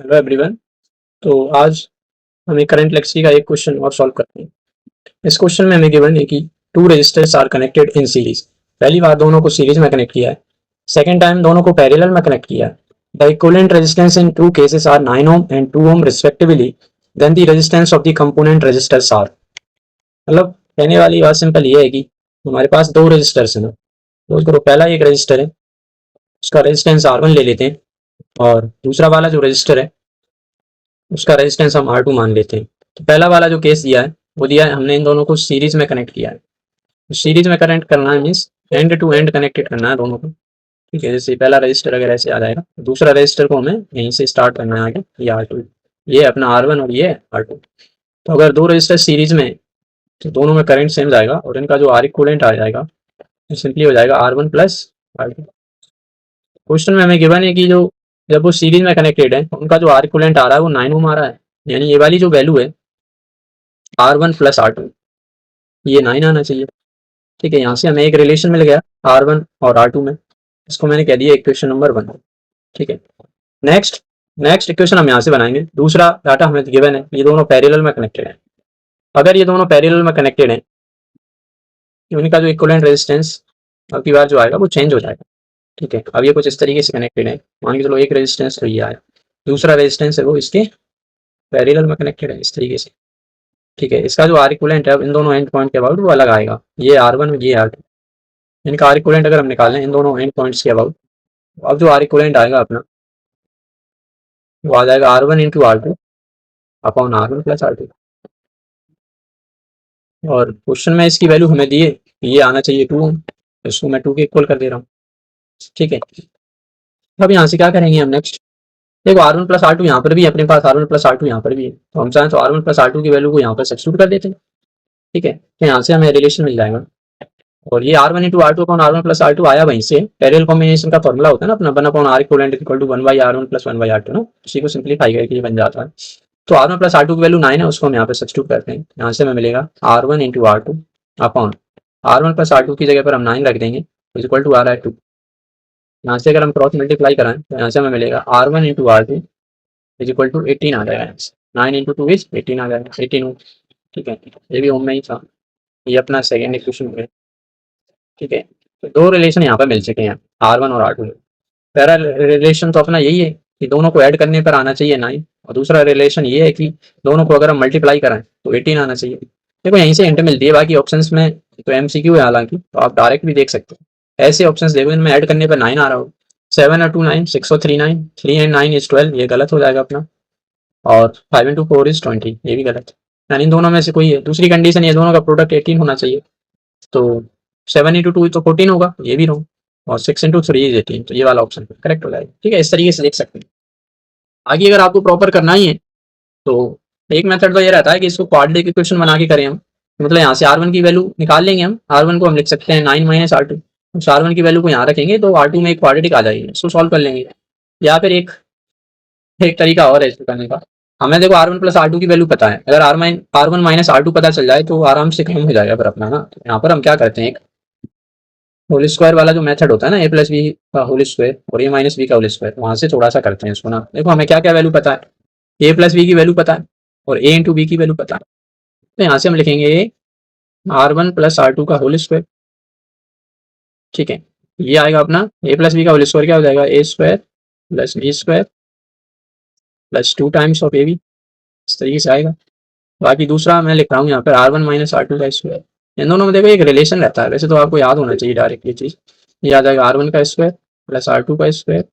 Hello everyone. तो आज हम एक करंट लेक्सी का एक क्वेश्चन और सॉल्व करते हैं। इस क्वेश्चन में हमें गिवन है कि two resistors are connected in series. पहली बार दोनों को सीरीज में कनेक्ट किया है। सेकंड टाइम दोनों को पैरेलल में कनेक्ट किया है। The equivalent resistance in two cases are 9 ohm and 2 ohm respectively. Then the resistance of the component resistors are. मतलब कहने वाली बात सिंपल ये है कि हमारे पास दो रजिस्टर्स हैं ना। तो करो, पहला एक रजिस्टर है, उसका रेजिस्टेंस R1 ले लेते हैं, और दूसरा वाला जो रजिस्टर है उसका रेजिस्टेंस हम R2 मान लेते हैं। तो पहला वाला जो केस दिया है वो दिया है हमने इन दोनों को सीरीज में कनेक्ट किया है। तो सीरीज में कनेक्ट करना है means end to end connected करना है दोनों को। ठीक है, जैसे पहला रजिस्टर अगर ऐसे आ जाएगा तो दूसरा रजिस्टर को हमें यहीं से स्टार्ट करना है आगे, ये R2, ये अपना R1 और ये R2। तो अगर दो रजिस्टर सीरीज में तो दोनों में करंट सेम जाएगा और इनका जो R इक्विवेलेंट आ जाएगा तो सिंपली हो जाएगा R1 प्लस R2। क्वेश्चन में हमें गिवन है कि जो जब वो सीरीज में कनेक्टेड है तो उनका जो R इक्विवेलेंट आ रहा है वो 9 ओम आ रहा है, यानी ये वाली जो वैल्यू है R1 प्लस R2 ये 9 आना चाहिए। ठीक है, यहाँ से हमें एक रिलेशन मिल गया R1 और R2 में, इसको मैंने कह दिया इक्वेशन नंबर 1। ठीक है, नेक्स्ट नेक्स्ट इक्वेशन हम यहाँ से बनाएंगे। दूसरा डाटा हमें गिवन है, ये दोनों पैरेलल में कनेक्टेड है। अगर ये दोनों पैरेलल में कनेक्टेड है उनका जो इक्विवेलेंट रेजिस्टेंस अब की बार जो आएगा वो चेंज हो जाएगा। ठीक है, अब ये कुछ इस तरीके से कनेक्टेड है, मान के चलो एक रेजिस्टेंस तो ये आया, दूसरा रेजिस्टेंस है वो इसके पैरेलल में कनेक्टेड है इस तरीके से। ठीक है, इसका जो आर इक्विवेलेंट है इन दोनों एंड पॉइंट के अबाउट वो अलग आएगा, ये R1 और ये R2। इनका आर इक्विवेलेंट अगर हम निकालें इन दोनों एंड पॉइंट्स के अबाउट, अब जो आर इक्विवेलेंट आएगा अपना वो आ जाएगा R1 into R2 upon R1 plus R2। और क्वेश्चन में इसकी वैल्यू हमें दिए, ये आना चाहिए 2 ओम, इसको मैं 2 के इक्वल कर दे रहा हूँ। ठीक है, अब यहाँ से क्या करेंगे हम नेक्स्ट, देखो R1 प्लस R2 यहाँ पर भी है अपने पास, R1 प्लस R2 यहाँ पर भी है, तो हम चाहें तो R1 प्लस R2 की वैल्यू को यहाँ पर सब्स्टिट्यूट कर देते हैं। ठीक है, तो यहाँ से हमें रिलेशन मिल जाएगा, और ये R1 into R2 upon R1 plus R2 आया वहीं से, पैरेलल कॉम्बिनेशन का फॉर्मूला होता है ना अपना, 1 upon R equivalent equal to 1 by R1 plus 1 by R2 ना, इसी को सिंप्लीफाई करके ये बन जाता है। तो R1 प्लस R2 की वैल्यू 9 है, उसको हम यहाँ पे सब्स्टिट्यूट करते हैं, यहाँ से हमें मिलेगा R1 into R2 upon R1 plus R2 की जगह पर हम 9 रख देंगे इक्वल टू आ रहा है 2। यहाँ से अगर हम क्रॉस मल्टीप्लाई कराएं तो यहाँ से हमें मिलेगा R1 into R2 equal to 18 आ जाएगा, 9 इंटू 2 इज 18 आ जाएगा, 18 ओम। ठीक है, ये भी ओम में ही था, ये अपना सेकेंड इक्वेशन हो गया। ठीक है, तो दो रिलेशन यहाँ पर मिल चुके हैं R1 और R2। पहला रिलेशन तो अपना यही है कि दोनों को ऐड करने पर आना चाहिए 9, और दूसरा रिलेशन ये है कि दोनों को अगर हम मल्टीप्लाई कराएं तो 18 आना चाहिए। देखो यहीं से हिंट मिलती है, बाकी ऑप्शंस में तो MCQ है हालांकि, तो आप डायरेक्ट भी देख सकते हो। ऐसे ऑप्शंस देखो इनमें ऐड करने पर 9 आ रहा हो, 7 और 2 9, 6 और 3 9, 3 एंड 9 इज 12, ये गलत हो जाएगा अपना, और 5 इंटू 4 इज 20, ये भी गलत है, यानी इन दोनों में से कोई है। दूसरी कंडीशन ये दोनों का प्रोडक्ट 18 होना चाहिए, तो 7 इंटू 2 तो 14 होगा, ये भी रॉन्ग, और 6 इंटू 3 इज 18, तो ये वाला ऑप्शन करेक्ट हो जाएगा। ठीक है, इस तरीके से देख सकते हैं। आगे अगर आपको प्रॉपर करना ही है तो एक मेथड तो ये रहता है कि इसको क्वाड्रेटिक इक्वेशन बना के करें हम, मतलब यहाँ से R1 की वैल्यू निकाल लेंगे हम, R1 को हम लिख सकते हैं 9 माइनस R2, उस R1 की वैल्यू को यहाँ रखेंगे तो R2 में एक क्वाड्रेटिक आ जाएगी, इसको सॉल्व कर लेंगे। या फिर एक एक तरीका और है इसको करने का, हमें देखो R1 प्लस R2 की वैल्यू पता है, अगर R1 माइनस R2 पता चल जाए तो आराम से काम हो जाएगा फिर अपना ना। तो यहाँ पर हम क्या करते हैं, एक होल स्क्वायर वाला जो मेथड होता है ना, ए प्लस बी का होल स्क्वायर और ए माइनस बी का होल स्क्वायर, वहां से थोड़ा सा करते हैं इसको ना। देखो हमें क्या क्या वैल्यू पता है, ए प्लस बी की वैल्यू पता है और ए इंटू बी की वैल्यू पता है, तो यहाँ से हम लिखेंगे R1 प्लस R2 का होल स्क्वायर। ठीक है, ये आएगा अपना ए प्लस बी का होल स्क्वायर, क्या हो जाएगा a square plus b square plus 2 times of a b, इस तरीके से आएगा। बाकी दूसरा मैं लिख रहा हूँ यहाँ पर R1 माइनस R2 का स्क्वायर, इन दोनों में देखो एक रिलेशन रहता है, वैसे तो आपको याद होना चाहिए डायरेक्ट ये चीज़, ये आ जाएगा R1 का स्क्वायर प्लस R2 का square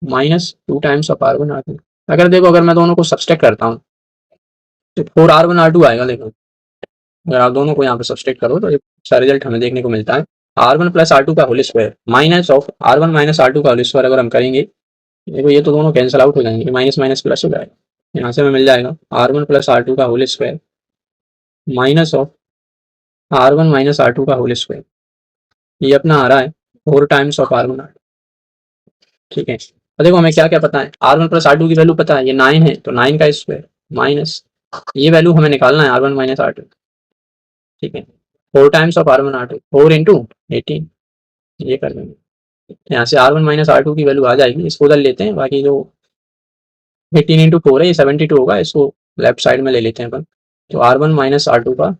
minus 2 times of R1 R2। अगर देखो अगर मैं दोनों को सब्सट्रैक्ट करता हूँ तो 4R1 R2 आएगा। देखो अगर आप दोनों को यहाँ पे सब्सट्रैक्ट करो तो एक अच्छा रिजल्ट हमें देखने को मिलता है, R1 प्लस R2 का whole square minus of R1 minus R2 का होल स्क्वायर अगर हम करेंगे, देखो ये तो दोनों कैंसिल आउट हो जाएंगे, माइनस माइनस प्लस हो जाएगा, यहाँ से हमें मिल जाएगा R1 प्लस R2 का whole square minus of R1 minus R2 का होल स्क्वायर, ये अपना आ रहा है 4 टाइम्स ऑफ R1 R2। ठीक है, और देखो हमें क्या क्या पता है, R1 प्लस R2 की वैल्यू पता है, ये 9 है तो 9 का स्क्वायर माइनस ये वैल्यू हमें निकालना है R1 माइनस R2। ठीक है, 4 times of R1 R2, 4 into 18, ये कर लेंगे, यहाँ से R1 माइनस R2 की वैल्यू आ जाएगी, इसको बदल लेते हैं, बाकी जो 18 इंटू 4 है, ये 72 होगा, इसको लेफ्ट साइड में ले लेते हैं अपन। तो R1 माइनस R2 का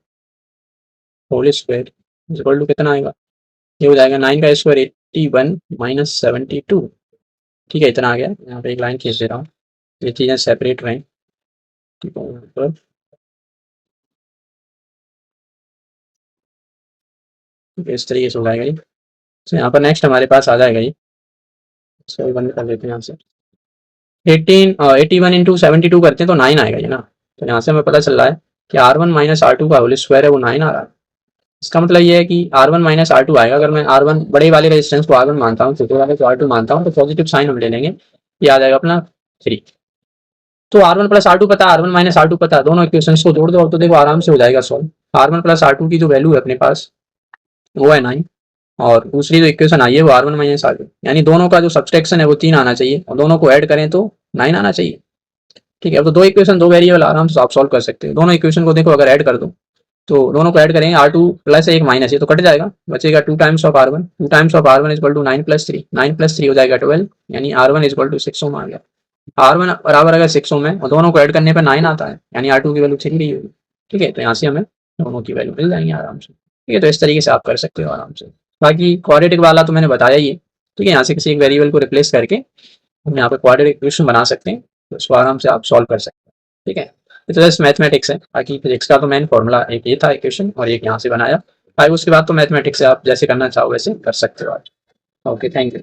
होल स्क्वायर इक्वल टू कितना आएगा, ये हो जाएगा 9 का स्क्वायर 81 माइनस 72। ठीक है, इतना आ गया। यहाँ पे एक लाइन खींच दे रहा हूँ, ये चीज़ें सेपरेट रहें। ठीक है, यहाँ पर इस तरीके से हो जाएगा ये। तो यहाँ पर नेक्स्ट हमारे पास आ जाएगा ये, इसको बंद कर देते हैं यहाँ से। 81 इंटू 72 करते हैं तो 9 आएगा ये ना। तो यहाँ से हमें पता चल रहा है कि R1 माइनस R2 का होल स्क्वायर है वो 9 आ रहा है। इसका मतलब ये है कि R1 माइनस R2 आएगा। अगर मैं R1 बड़े वाले रेजिस्टेंस को R1 मानता हूँ, छोटे वाले को R2 मानता हूँ, तो पॉजिटिव साइन हम ले लेंगे, ये आ जाएगा अपना 3। तो R1 प्लस R2 पता, R1 माइनस R2 पता, दोनों इक्वेशंस को जोड़ दो और तो देखो आराम से हो जाएगा सॉल्व। R1 प्लस R2 की जो वैल्यू है अपने पास वो है 9, और दूसरी जो इक्वेशन आई है वो R1 माइनस R2, यानी दोनों का जो सब्सट्रैक्शन है वो 3 आना चाहिए और दोनों को ऐड करें तो 9 आना चाहिए। ठीक है, अब तो दो इक्वेशन दो वेरिएबल आराम से आप सॉल्व कर सकते हो। दोनों इक्वेशन को देखो अगर ऐड कर दो तो दोनों को ऐड करेंगे, R2 प्लस एक माइनस, ये तो कट जाएगा, बचेगा 2 times of R1, 2 times of R1 equal to 9 plus 3, 9 plus 3 हो जाएगा 12, यानी R1 इक्वल टू 6 ओम आ गया। R1 बराबर अगर 6 ओम है और दोनों को ऐड करने पर 9 आता है, यानी R2 की वैल्यू 3 रही होगी। ठीक है, तो यहाँ से हमें दोनों की वैल्यू मिल जाएंगी आराम से। ठीक है, तो इस तरीके से आप कर सकते हो आराम से। बाकी क्वाड्रेटिक वाला तो मैंने बताया ही है। ठीक है, यहाँ से किसी एक वेरिएबल को रिप्लेस करके हम यहाँ पे क्वाड्रेटिक इक्वेशन बना सकते हैं, तो इसको आराम से आप सॉल्व कर सकते हैं। ठीक है, तो जस्ट मैथमेटिक्स है। बाकी फिजिक्स का तो मेन फॉर्मूला एक ये था इक्वेशन, और एक यहाँ से बनाया। बाकी उसके बाद तो मैथमेटिक्स से आप जैसे करना चाहो वैसे कर सकते हो आज। Okay, thank you.